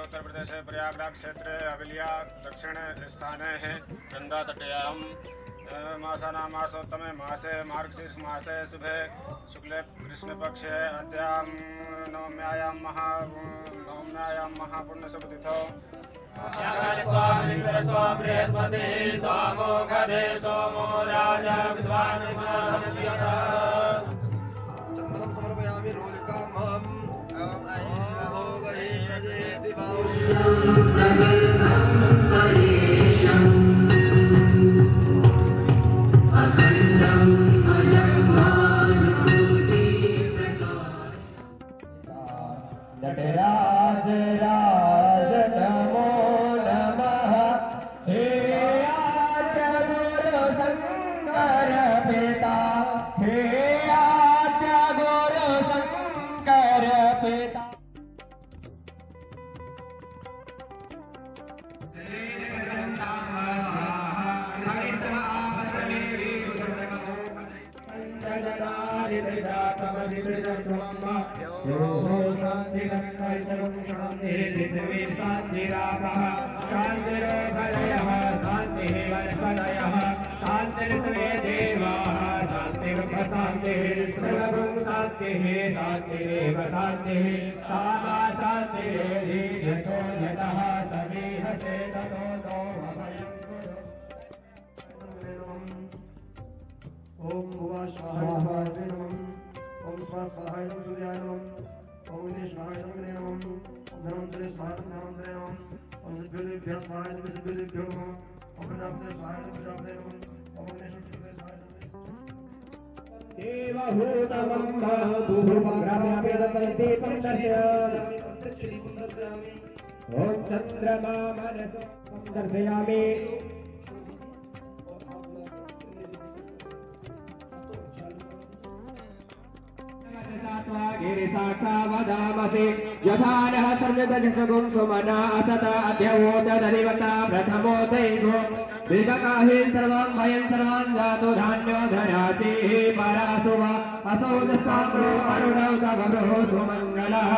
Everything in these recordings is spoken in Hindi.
उत्तर प्रदेश प्रयागराज क्षेत्र हवेलिया दक्षिण स्थाने हैं गंगा तटयाम मासानां मासोत्तमे मासे मार्गशीर्ष मासे शुभे शुक्ले कृष्ण पक्षे अद्यां नवम्यायां महापुण्य शुभतिथौ सोमो राजा विद्वान् समर्पयामि रोलिकामहम् नटराज राज नमो नमः हे आद्य गुरु शंकर पिता हे आद्य गुरु शंकर पिता ओम भुवा स्वाहा ओम स्वाहाय नमः सूर्याय नमः ओम विष्णाय नमः धनवंतरे स्वाहा धनवंतरे नमः ओम सिद्धिभ्यो स्वाहाय सिद्धिभ्यो नमः ओम प्रजापते स्वाहाय प्रजापते नमः ओम गणेशाय स्वाहाय देवभूतमं बहुभुग्राम्यपेदपरिते पंचस्य ओम चंद्रमा मनसं दर्शयामि गिरिसाक्षावदामसि यथा नः सर्वदशगुं सुमना असत अध्यवोच दधिवता प्रथमो दैवो विगकाहि सर्वं भयं सर्वं जातो धान्यो धराचिः परासुव असौ दस्ताम्रो अरुणौ कवरुः सुमङ्गलः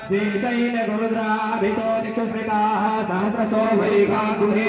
श्रीचैन गुरुद्राभितो दिक्षुस्मृताः सहस्रशो वैघागुहे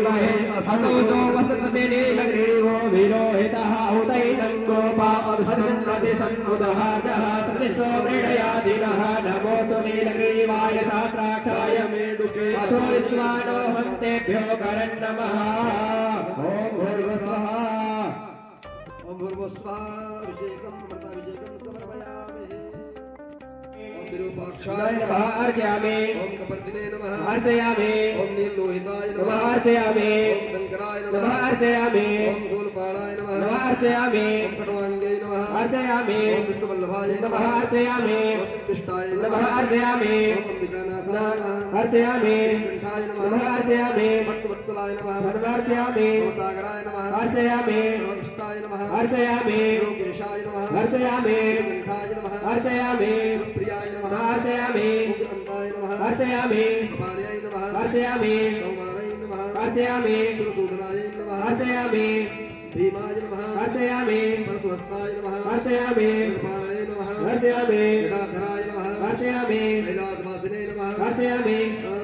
महे असौ चो वसतते नीलग्रीवो विलोहितः उतैनं गोपापदुष्णुन्नति सन्मुदः सतिष्ठो मृडयादिनः नमोऽस्तु नीलग्रीवाय सहस्राक्षाय मेढुके अथो विश्वानो हस्तेभ्यो करन्नमः ओम भूर्भुवः अभिषेकं अमृताभिषेकं समर्पयामि ओम विरूपाक्षाय नमः अर्चयामि ओम कपर्दिने नमः अर्चयामि ओम नीललोहिताय नमः अर्चयामि ओम शंकराय नमः नमः अर्चयामि ओम शूलपाणाय नमः अर्चयामि ओम खड्वांगाय नमः अर्चयामि ओम विष्णुवल्लभाय नमः अर्चयामि ओम सिद्धिष्ठाय नमः अर्चयामि ओम अंबिकानाथाय नमः अर्चयामि कंठाय नमः नमः अर्चयामि भक्तवत्सलाय नमः अर्चयामि ओम सागराय नमः अर्चयामि सर्वकृष्णाय नमः अर्चयामि लोकेशाय नमः अर्चयामि कंठाय नमः अर्चयामि प्रियाय नमः अर्चयामि मुकुन्दाय नमः अर्चयामि कपालयाय नमः अर्चयामि कौमाराय नमः अर्चयामि सुरसूदनाय नमः अर्चयामि भीमाय नमः अर्चयामि परतुहस्ताय नमः अर्चयामि कृपाणाय नमः अर्चयामि जटाधराय नमः अर्चयामि कैलासवासिने नमः अर्चयामि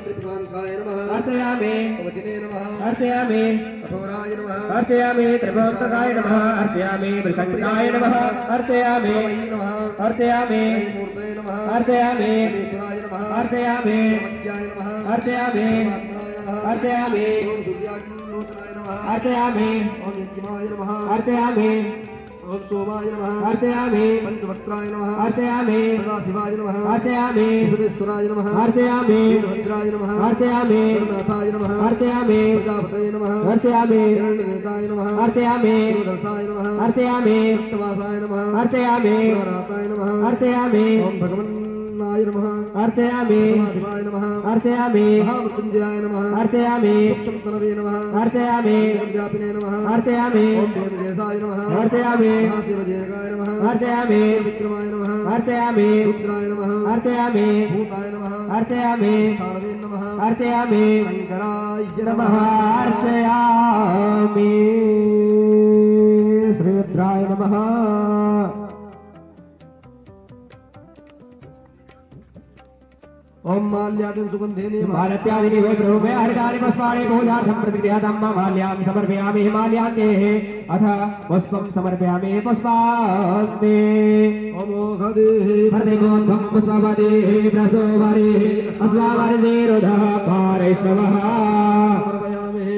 त्रिपुरान्ताय नमः अर्चयामि कवचिने नमः अर्चयामि कठोराय नमः अर्चयामि त्रिपुरान्तकाय नमः अर्चयामि वृषङ्काय नमः अर्चयामि सर्वै नमः अर्चयामि मूर्तये नमः अर्चयामि गणेश्वराय नमः अर्चयामि मध्याय नमः अर्चयामि परमात्मनाय नमः अर्चयामि ओम सूर्याग्निलोचनाय नमः अर्चयामि ओम यज्ञमाय नमः अर्चयामि ओम सोमाय नमः अर्चयामि पंचवक्त्राय नमः अर्चयामि सदाशिवाय नमः अर्चयामि सिद्धेश्वराय नमः अर्चयामि वीरभद्राय नमः अर्चयामि गुरुनाथाय नमः अर्चयामि प्रजापतये नमः अर्चयामि हिरण्यनेताय नमः अर्चयामि गुरुदर्शाय नमः अर्चयामि भक्तवासाय नमः अर्चयामि पुराराताय नमः अर्चयामि ओम भगवन् प्रसन्नाय नमः अर्चयामि परमाधिपाय नमः अर्चयामि महामृत्युंजयाय नमः अर्चयामि सूक्ष्मतनवे नमः अर्चयामि जगद्व्यापिने नमः अर्चयामि ओम देवदेशाय नमः अर्चयामि महादेवजयकाय नमः अर्चयामि विक्रमाय नमः अर्चयामि रुद्राय नमः अर्चयामि भूताय नमः अर्चयामि कालवे नमः अर्चयामि शंकराय नमः अर्चयामि श्रीरुद्राय नमः ओम माल्यादि सुगंधेने मालत्यादिनि वे प्रभुवे हरितानि पुष्पाणि पूजार्थं प्रतिगृह्यतां माल्यां समर्पयामि हिमालयान्तेः अथ पुष्पं समर्पयामि पुष्पान्ते अमोघदेः हरिमोघं पुष्पवदेः प्रसोवरेः अस्वावरदेरुधः पारैश्ववः समर्पयामि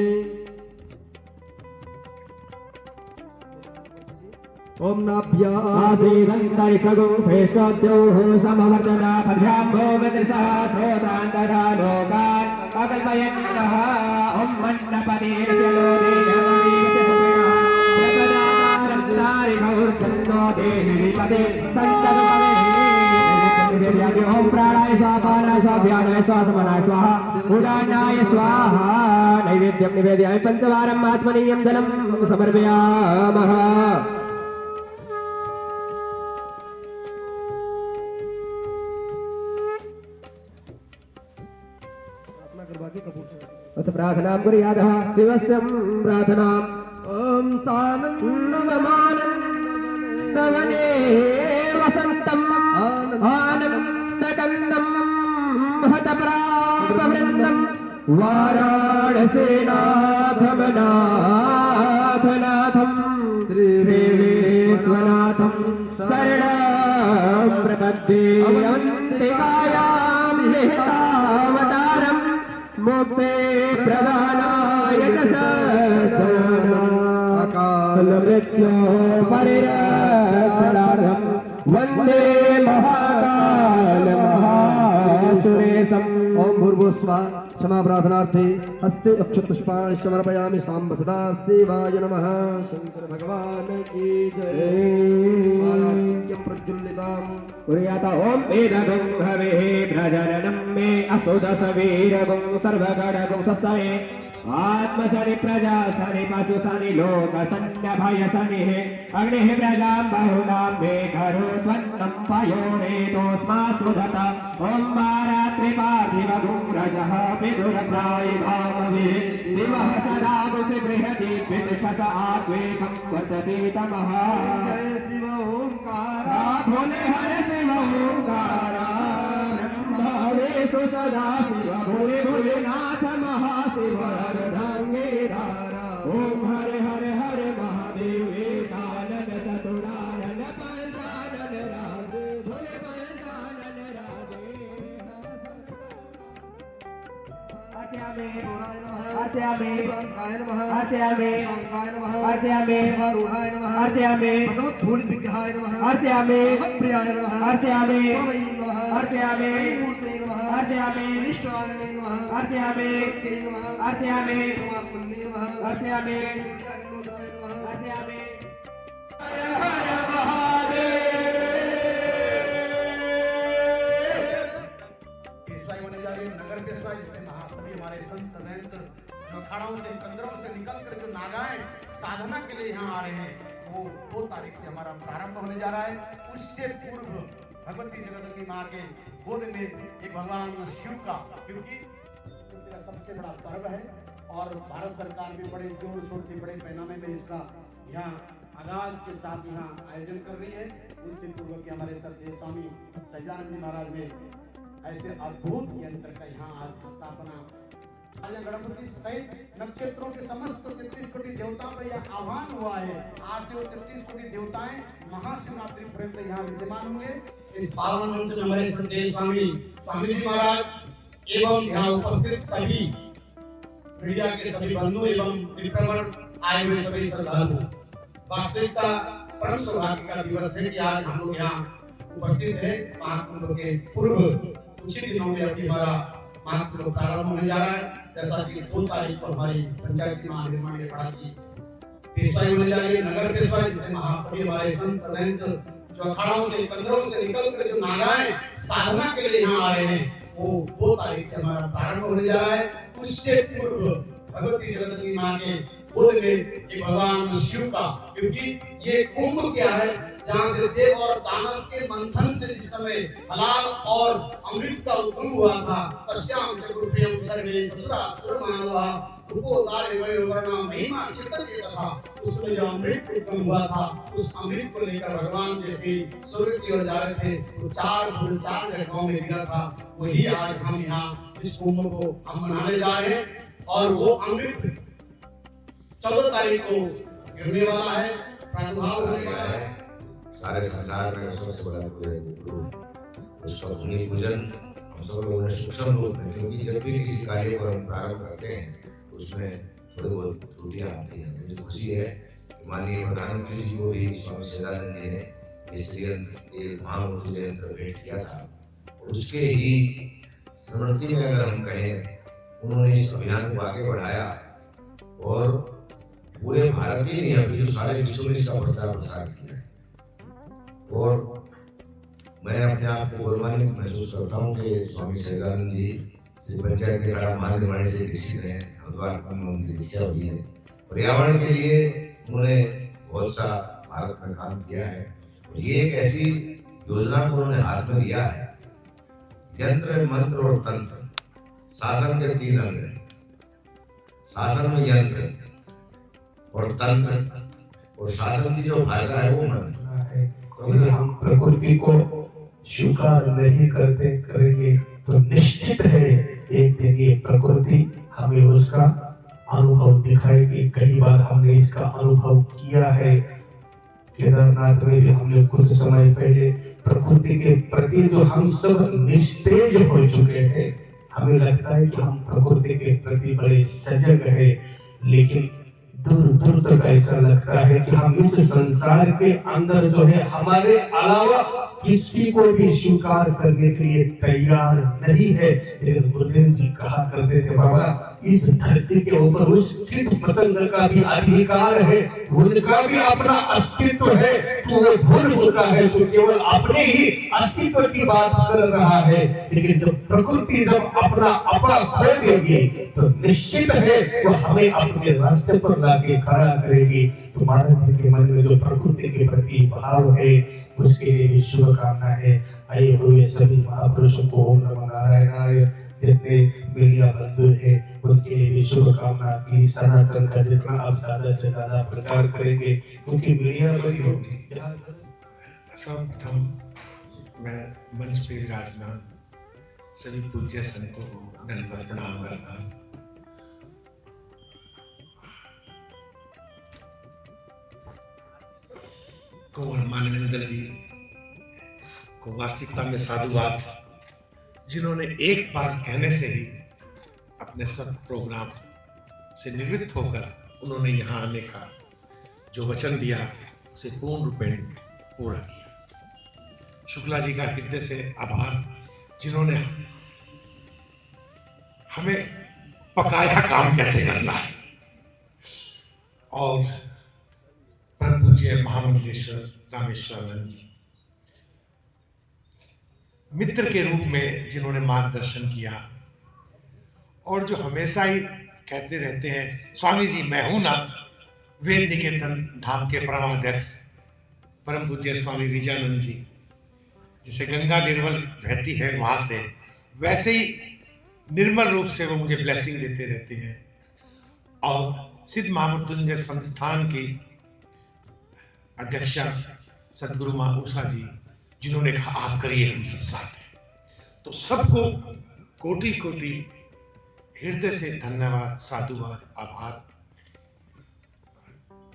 ओम नाभ्या आसीदन्तरिक्षगुं श्रेष्ठोद्योः समवर्धना पद्भ्यां भोगतिसः श्रोत्रान्तरा लोकान् अकल्पयन्तः ॐ मण्डपदेस्य लोदेयमदीस्य सुप्रियः प्रपदारं तारिकौर्चन्दो देहिपदे संसदपदे ॐ प्राणाय स्वाहा पानाय स्वाहा व्यानाय स्वाहा समनाय स्वाहा उदानाय स्वाहा नैवेद्यं निवेदयामि पञ्चवारम् आत्मनीयं जलं समर्पयामः अथ प्रार्थनां कुर्यादः दिवस्यं प्रार्थनाम् ओम सानन्दमानन्दवने वसन्तम् आनन्दकन्दं हतप्रापवृन्दं वाराणसीनाथमनाथनाथं श्रीविश्वनाथं शरणं प्रपद्ये अवन्तिकायां निहितावतारम् मुक्ते प्रदानाय च सत्सङ्गमृत्यो परिरक्षणार्थं वन्दे महाकाल महासुरेशम् ओम भूर्भुवस्सुवः क्षमा प्रार्थनार्थे हस्ते अक्षतपुष्पाणि समर्पयामि सांब सदा शिवाय नमः शंकर भगवान की जय आरोग्यं प्रज्वलिताम् कुर्यात ॐ वेदगं हवेः प्रजननं मे असुदसवीरगं सर्वगणगं स्वस्ताये आत्मसनि प्रजासनि पशुसनि लोकसन्नभयसनिः अग्निः प्रजां बहुनां मे करोत्वन्नं पयोरेतोऽस्मासु धत ॐ वारात्रिपार्थिवगुं विदुरप्रायिभामवे दिवः सदा बृहति वितिष्ठस आत्वेकं वदति तमः जय शिव ओंकार भोले हरे शिव ओंकार ब्रह्मवेषु सदा शिव भोले भोलेनाथ महाशिव अर्धांगीधारा ओम हरे हरे हरे महादेव एकानन चतुरानन पंचानन राधे भोले पंचानन राधे आत्यामे आत्यामे काय नमः आत्यामे शंकाय नमः आत्यामे रूढ़ाय नमः आत्यामे प्रथमोत्थूलित विग्रहाय नमः आत्यामे प्रियाय नमः आत्यामे सर्वै नमः आत्यामे मूर्तये नमः आत्यामे ईश्वराय नमः आत्यामे मूर्तये नमः आत्यामे परमात्मने नमः आत्यामे नमः आत्यामे हर हर महादेव पेशवाई होने जा रही है नगर पेशवाई जिससे सभी हमारे संत महंत जो अखाड़ों से कंदरों से निकलकर जो नागाएं साधना के लिए यहाँ आ रहे हैं वो 2 तारीख से हमारा प्रारंभ होने जा रहा है। उससे पूर्व भगवती जगदम्बी माँ के गोद में एक भगवान शिव का, क्योंकि का सबसे बड़ा पर्व है और भारत सरकार भी बड़े जोर शोर से बड़े पैमाने में इसका यहाँ आगाज के साथ यहाँ आयोजन कर रही है। उससे पूर्व के हमारे सत्य स्वामी सज्जानंद जी महाराज ने ऐसे अद्भुत यंत्र का यहाँ आज स्थापना आज गणपति सहित नक्षत्रों के समस्त 33 कोटि देवताओं का यह आह्वान हुआ है। आज से वो 33 कोटि देवताएं महाशिवरात्रि पर्यंत यहाँ विद्यमान होंगे। इस पावन मंच में हमारे सत्य स्वामी जी महाराज एवं यहाँ उपस्थित सभी मीडिया के सभी बंधु एवं विप्रमण आए हुए सभी श्रद्धालु, वास्तविकता परम सौभाग्य का दिवस है कि आज हम लोग यहाँ उपस्थित है। महाकुंभ के पूर्व कुछ ही दिनों में अभी हमारा महाकुंभ प्रारंभ होने जा रहा है। जैसा कि 2 तारीख को हमारी पंचायती महानिर्माण पड़ा की पेशवाई होने जा रही है, नगर पेशवाई जिससे सभी हमारे संत महंत जो जो अखाड़ों से कंदरों से निकल कर जो नागाएं साधना के लिए यहाँ आ रहे हैं, वो 2 तारीख से हमारा प्रारंभ होने जा रहा है। उससे पूर्व भगवती जगदम्बी माँ के गोद में ये भगवान शिव का, क्योंकि ये कुंभ क्या है जहाँ से देव और दानव के मंथन से जिस समय हलाल और अमृत का उत्पन्न हुआ था, तस्याम चतुर्प्रियम सर्वे ससुरा सुरमानवा रूपोदारे वयोवर्णा महिमा चित्तचेतसा, उसमें जो अमृत उत्पन्न हुआ था, उस अमृत को लेकर भगवान जैसे स्वर्ग की ओर जा रहे थे तो 4 जगहों में गिरा था। वही आज हम यहाँ इस कुंभ को हम मनाने जा रहे हैं और वो अमृत 14 तारीख को गिरने वाला है, प्रादुर्भाव होने वाला है। सारे संसार में सबसे बड़ा गुरु, उसका भूमि पूजन हम सब लोगों ने सूक्ष्म रूप में, क्योंकि जब भी किसी कार्य को हम प्रारंभ करते हैं तो उसमें थोड़ी बहुत त्रुटियां आती हैं। मुझे खुशी है कि माननीय प्रधानमंत्री जी को भी स्वामी सच्चिदानंद जी ने इस महामूर्ति यंत्र भेंट किया था, और उसके ही स्मृति में अगर हम कहें, उन्होंने इस अभियान को आगे बढ़ाया और पूरे भारत ही नहीं अभी जो सारे विश्व में इसका प्रचार प्रसार किया है। और मैं अपने आप को गौरवान्वित महसूस करता हूँ कि स्वामी सच्चिदानंद जी श्री पंचायत अखाड़ा महानिर्वाणी से दीक्षित हैं, हरिद्वार में उनकी दीक्षा हुई है। पर्यावरण के लिए उन्होंने बहुत सा भारत में काम किया है, और ये एक ऐसी योजना को उन्होंने हाथ में लिया है। यंत्र, मंत्र और तंत्र, शासन के 3 अंग हैं। शासन में यंत्र और तंत्र, और शासन की जो भाषा है वो मंत्र है। यदि हम प्रकृति को स्वीकार नहीं करेंगे तो निश्चित है एक दिन ये प्रकृति हमें उसका अनुभव दिखाएगी। कई बार हमने इसका अनुभव किया है। केदारनाथ में भी हमने कुछ समय पहले प्रकृति के प्रति जो हम सब निस्तेज हो चुके हैं, हमें लगता है कि हम प्रकृति के प्रति बड़े सजग हैं, लेकिन दूर दूर तक ऐसा लगता है कि हम इस संसार के अंदर जो है हमारे अलावा किसी को भी स्वीकार करने के लिए तैयार नहीं है। लेकिन गुरुदेव जी कहा करते थे, बाबा इस धरती के ऊपर उस कीट पतंग का भी अधिकार है, उनका भी अपना अस्तित्व है, तो वो भूल चुका है, तो केवल अपने ही अस्तित्व की बात कर रहा है। लेकिन जब प्रकृति जब अपना खो देगी तो निश्चित है वो हमें अपने रास्ते पर लाके खड़ा करेगी। तो महाराज जी के मन में जो प्रकृति के प्रति भाव है उसके लिए भी शुभकामना है। आए हुए सभी महापुरुषों को ओम नमो नारायणाय, जितने मीडिया बंधु है उनके लिए भी शुभकामना की सनातन का जितना आप ज्यादा से ज्यादा प्रचार करेंगे, क्योंकि मीडिया बंधु सर्वप्रथम मैं मंच पे विराजमान सभी पूज्य संतों को दंडवत प्रणाम करता हूँ। कुंवर मानवेंद्र जी को वास्तविकता में साधुवाद, जिन्होंने एक बार कहने से ही अपने सब प्रोग्राम से निवृत्त होकर उन्होंने यहाँ आने का जो वचन दिया उसे पूर्ण रूपेण पूरा किया। शुक्ला जी का हृदय से आभार, जिन्होंने हमें पकाया काम कैसे करना है। और परम पूज्य महामंडलेश्वर रामेश्वरानंद जी मित्र के रूप में जिन्होंने मार्गदर्शन किया, और जो हमेशा ही कहते रहते हैं स्वामी जी मैं हूं ना, वेद निकेतन धाम के परमाध्यक्ष परम पूज्य स्वामी विजयानंद जी, जैसे गंगा निर्मल बहती है वहां से, वैसे ही निर्मल रूप से वो मुझे ब्लेसिंग देते रहते हैं। और सिद्ध महामृत्युंजय संस्थान की अध्यक्षा सदगुरु माँ उषा जी, जिन्होंने कहा आप करिए हम सब साथ हैं। तो सबको कोटि कोटि हृदय से धन्यवाद, साधुवाद, आभार।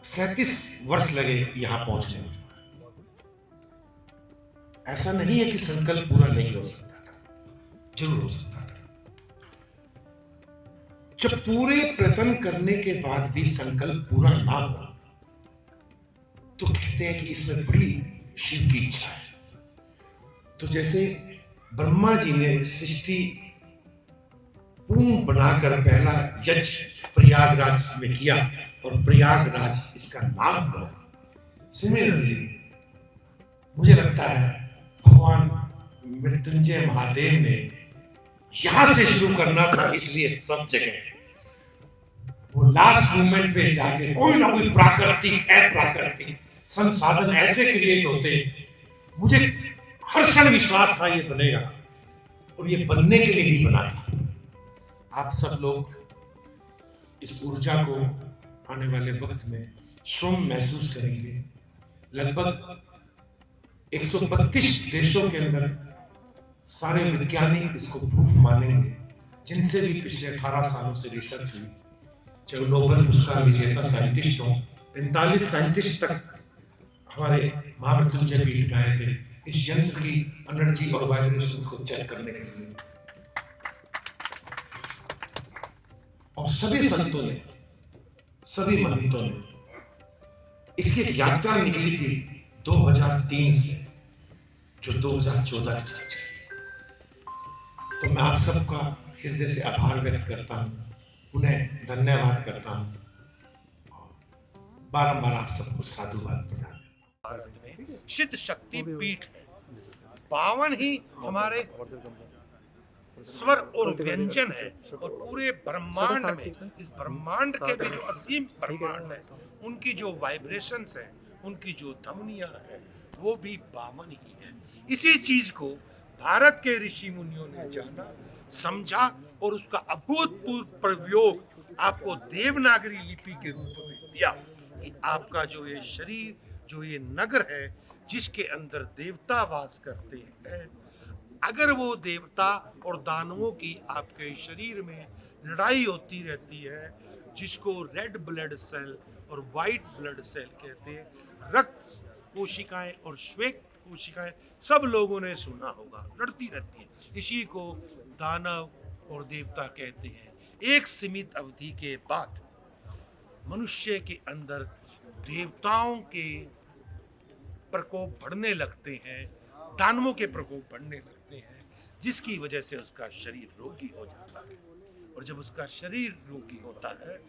37 वर्ष लगे यहाँ पहुंचने में। ऐसा नहीं है कि संकल्प पूरा नहीं हो सकता था, जरूर हो सकता था। जब पूरे प्रयत्न करने के बाद भी संकल्प पूरा ना हो तो कहते हैं कि इसमें बड़ी शिव की इच्छा है। तो जैसे ब्रह्मा जी ने सृष्टि पूर्ण बनाकर पहला यज्ञ प्रयागराज में किया और प्रयागराज इसका नाम हुआ, सिमिलरली मुझे लगता है भगवान मृत्युंजय महादेव ने यहां से शुरू करना था, इसलिए सब जगह वो लास्ट मोमेंट पे जाके कोई ना कोई प्राकृतिक अप्राकृतिक संसाधन ऐसे क्रिएट होते, मुझे हर क्षण विश्वास था ये बनेगा और ये बनने के लिए ही बना था। आप सब लोग इस ऊर्जा को आने वाले वक्त में श्रम महसूस करेंगे। लगभग 132 देशों के अंदर सारे वैज्ञानिक इसको प्रूफ मानेंगे, जिनसे भी पिछले 18 सालों से रिसर्च हुई, चाहे वो नोबेल पुरस्कार विजेता साइंटिस्ट हों, 45 साइंटिस्ट तक हमारे महामृत्युंजय पीठ में आए थे इस यंत्र की एनर्जी और वाइब्रेशंस को चेक करने के लिए। और सभी संतों ने, सभी महंतों ने इसकी एक यात्रा निकली थी 2003 से, जो 2014 तक चली। तो मैं आप सबका हृदय से आभार व्यक्त करता हूं, उन्हें धन्यवाद करता हूं और बारंबार आप सबको साधुवाद प्रदान करता हूं। सिद्ध शक्ति पीठ है, 52 ही हमारे स्वर और व्यंजन है, और पूरे ब्रह्मांड में, इस ब्रह्मांड के भी जो असीम ब्रह्मांड है, उनकी जो वाइब्रेशंस है, उनकी जो ध्वनियां है, वो भी 52 ही है। इसी चीज को भारत के ऋषि मुनियों ने जाना, समझा और उसका अभूतपूर्व प्रयोग आपको देवनागरी लिपि के रूप में दिया कि आपका जो ये शरीर, जो ये नगर है, जिसके अंदर देवता वास करते हैं, अगर वो देवता और दानवों की आपके शरीर में लड़ाई होती रहती है, जिसको रेड ब्लड सेल और वाइट ब्लड सेल कहते हैं, रक्त कोशिकाएं और श्वेत कोशिकाएं, सब लोगों ने सुना होगा, लड़ती रहती है। इसी को दानव और देवता कहते हैं। एक सीमित अवधि के बाद मनुष्य के अंदर देवताओं के प्रकोप बढ़ने लगते हैं, दानवों के प्रकोप बढ़ने लगते हैं, जिसकी वजह से उसका शरीर रोगी हो जाता है। और जब उसका शरीर रोगी होता है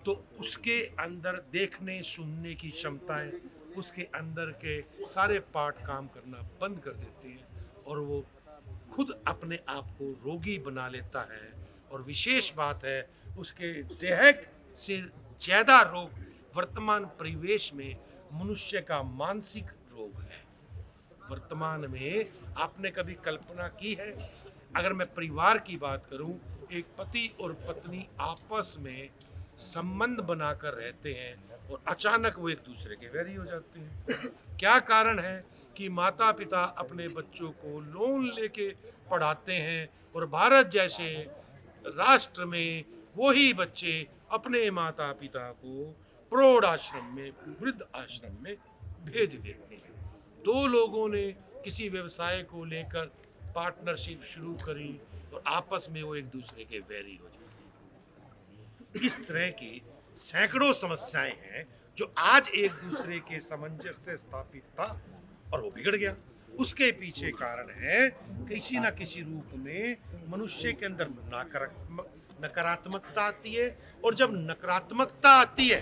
तो उसके अंदर देखने सुनने की क्षमताएं, उसके अंदर के सारे पार्ट काम करना बंद कर देते हैं और वो खुद अपने आप को रोगी बना लेता है। और विशेष बात है, उसके देह से ज़्यादा रोग वर्तमान परिवेश में मनुष्य का मानसिक रोग है। वर्तमान में आपने कभी कल्पना की है, अगर मैं परिवार की बात करूं, एक पति और पत्नी आपस में संबंध बनाकर रहते हैं और अचानक वो एक दूसरे के वैरी हो जाते हैं। क्या कारण है कि माता पिता अपने बच्चों को लोन लेके पढ़ाते हैं और भारत जैसे राष्ट्र में वही बच्चे अपने माता पिता को प्रौढ़ आश्रम में, वृद्ध आश्रम में भेज देते हैं। दो लोगों ने किसी व्यवसाय को लेकर पार्टनरशिप शुरू करी और आपस में वो एक दूसरे के वैरी हो जाते हैं। इस तरह की सैकड़ों समस्याएं हैं जो आज एक दूसरे के सामंजस्य स्थापित था और वो बिगड़ गया। उसके पीछे कारण है किसी ना किसी रूप में मनुष्य के अंदर नकारात्मकता आती है, और जब नकारात्मकता आती है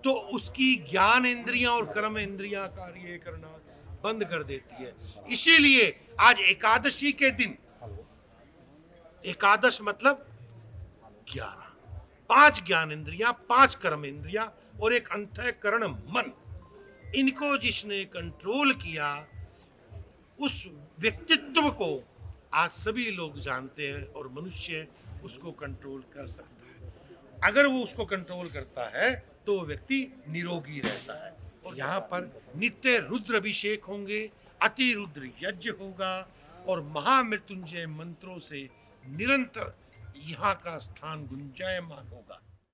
तो उसकी ज्ञान इंद्रियां और कर्म इंद्रियां कार्य करना बंद कर देती है। इसीलिए आज एकादशी के दिन, एकादश मतलब 11, 5 ज्ञान इंद्रियां, 5 कर्म इंद्रियां और एक अंतःकरण मन, इनको जिसने कंट्रोल किया उस व्यक्तित्व को आज सभी लोग जानते हैं और मनुष्य उसको कंट्रोल कर सकता है। अगर वो उसको कंट्रोल करता है तो वो व्यक्ति निरोगी रहता है। और यहाँ पर नित्य रुद्र अभिषेक होंगे, अति रुद्र यज्ञ होगा और महामृत्युंजय मंत्रों से निरंतर यहाँ का स्थान गुंजायमान होगा।